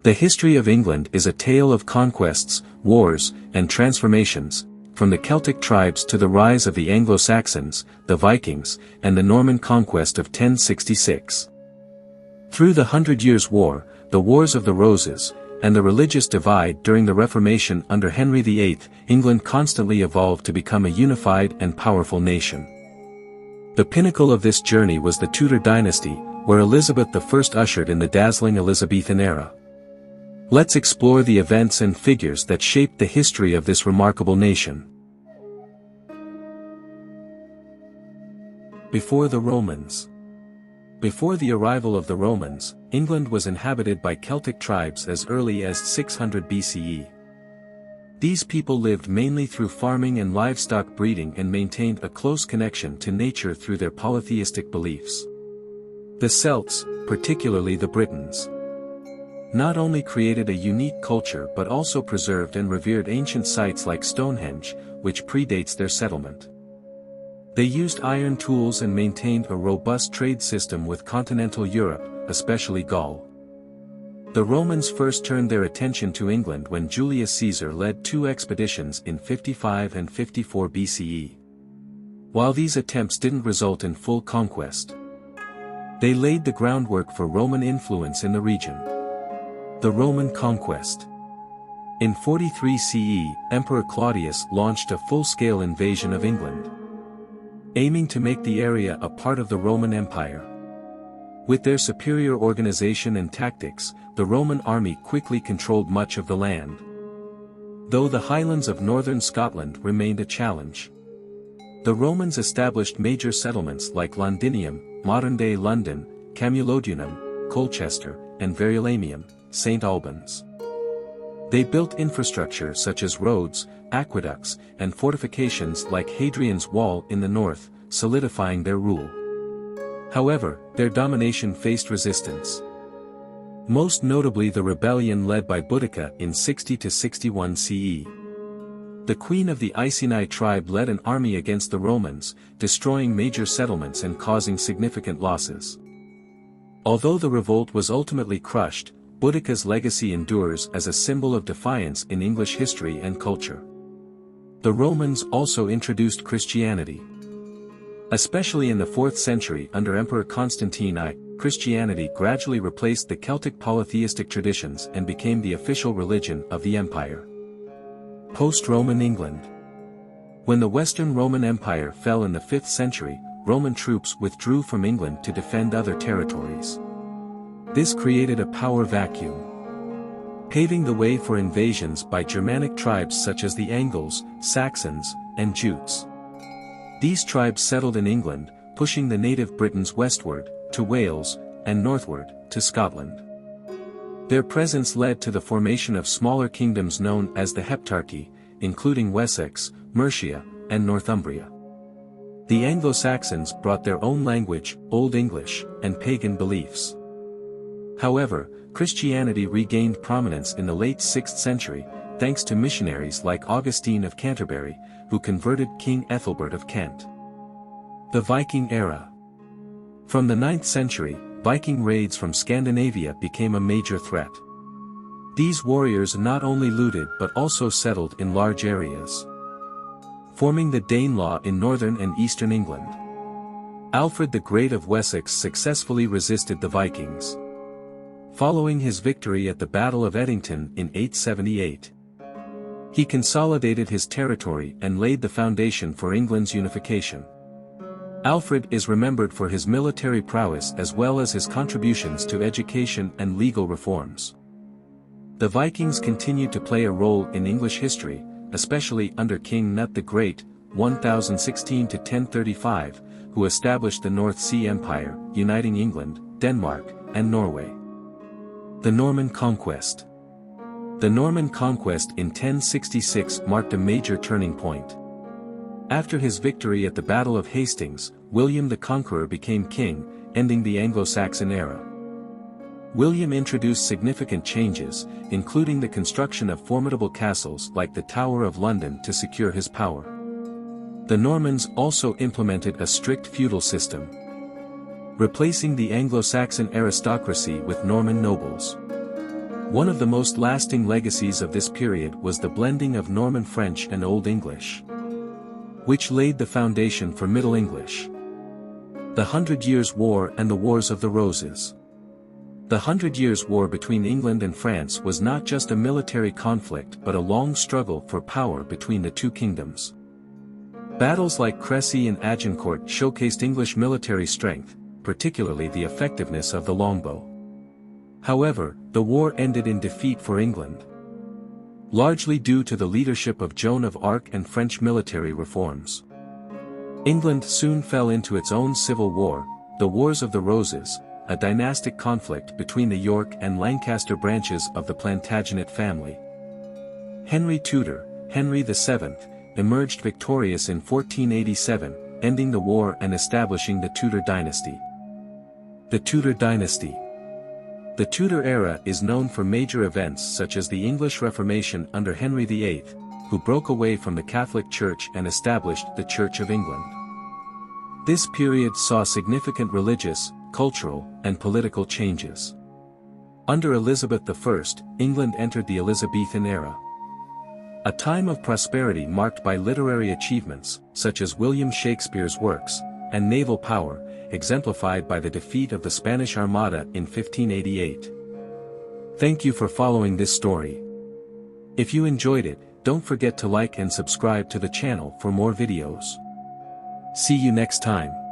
The history of England is a tale of conquests, wars, and transformations, from the Celtic tribes to the rise of the Anglo-Saxons, the Vikings, and the Norman conquest of 1066. Through the Hundred Years' War, the Wars of the Roses, and the religious divide during the Reformation under Henry VIII, England constantly evolved to become a unified and powerful nation. The pinnacle of this journey was the Tudor dynasty, where Elizabeth I ushered in the dazzling Elizabethan era. Let's explore the events and figures that shaped the history of this remarkable nation. Before the Romans. Before the arrival of the Romans, England was inhabited by Celtic tribes as early as 600 BCE. These people lived mainly through farming and livestock breeding and maintained a close connection to nature through their polytheistic beliefs. The Celts, particularly the Britons, not only created a unique culture but also preserved and revered ancient sites like Stonehenge, which predates their settlement. They used iron tools and maintained a robust trade system with continental Europe, especially Gaul. The Romans first turned their attention to England when Julius Caesar led two expeditions in 55 and 54 BCE. While these attempts didn't result in full conquest, they laid the groundwork for Roman influence in the region. The Roman conquest. In 43 CE, Emperor Claudius launched a full-scale invasion of England, aiming to make the area a part of the Roman Empire. With their superior organization and tactics, the Roman army quickly controlled much of the land, though the highlands of northern Scotland remained a challenge. The Romans established major settlements like Londinium, modern-day London, Camulodunum, Colchester, and Verulamium, St. Albans. They built infrastructure such as roads, aqueducts, and fortifications like Hadrian's Wall in the north, solidifying their rule. However, their domination faced resistance, most notably the rebellion led by Boudica in 60 to 61 CE. The queen of the Iceni tribe led an army against the Romans, destroying major settlements and causing significant losses. Although the revolt was ultimately crushed, Boudica's legacy endures as a symbol of defiance in English history and culture. The Romans also introduced Christianity. Especially in the 4th century under Emperor Constantine I, Christianity gradually replaced the Celtic polytheistic traditions and became the official religion of the empire. Post-Roman England. When the Western Roman Empire fell in the 5th century, Roman troops withdrew from England to defend other territories. This created a power vacuum, paving the way for invasions by Germanic tribes such as the Angles, Saxons, and Jutes. These tribes settled in England, pushing the native Britons westward, to Wales, and northward, to Scotland. Their presence led to the formation of smaller kingdoms known as the Heptarchy, including Wessex, Mercia, and Northumbria. The Anglo-Saxons brought their own language, Old English, and pagan beliefs. However, Christianity regained prominence in the late 6th century, thanks to missionaries like Augustine of Canterbury, who converted King Ethelbert of Kent. The Viking era. From the 9th century, Viking raids from Scandinavia became a major threat. These warriors not only looted but also settled in large areas, forming the Danelaw in northern and eastern England. Alfred the Great of Wessex successfully resisted the Vikings, following his victory at the Battle of Edington in 878. He consolidated his territory and laid the foundation for England's unification. Alfred is remembered for his military prowess as well as his contributions to education and legal reforms. The Vikings continued to play a role in English history, especially under King Knut the Great, 1016 to 1035, who established the North Sea Empire, uniting England, Denmark, and Norway. The Norman Conquest. The Norman Conquest in 1066 marked a major turning point. After his victory at the Battle of Hastings, William the Conqueror became king, ending the Anglo-Saxon era. William introduced significant changes, including the construction of formidable castles like the Tower of London to secure his power. The Normans also implemented a strict feudal system, replacing the Anglo-Saxon aristocracy with Norman nobles. One of the most lasting legacies of this period was the blending of Norman French and Old English, which laid the foundation for Middle English. The 100 Years' War and the Wars of the Roses. The 100 Years' War between England and France was not just a military conflict but a long struggle for power between the two kingdoms. Battles like Crécy and Agincourt showcased English military strength, particularly the effectiveness of the longbow. However, the war ended in defeat for England, largely due to the leadership of Joan of Arc and French military reforms. England soon fell into its own civil war, the Wars of the Roses, a dynastic conflict between the York and Lancaster branches of the Plantagenet family. Henry Tudor, Henry VII, emerged victorious in 1487, ending the war and establishing the Tudor dynasty. The Tudor dynasty. The Tudor era is known for major events such as the English Reformation under Henry VIII, who broke away from the Catholic Church and established the Church of England. This period saw significant religious, cultural, and political changes. Under Elizabeth I, England entered the Elizabethan era, a time of prosperity marked by literary achievements, such as William Shakespeare's works, and naval power, exemplified by the defeat of the Spanish Armada in 1588. Thank you for following this story. If you enjoyed it, don't forget to like and subscribe to the channel for more videos. See you next time.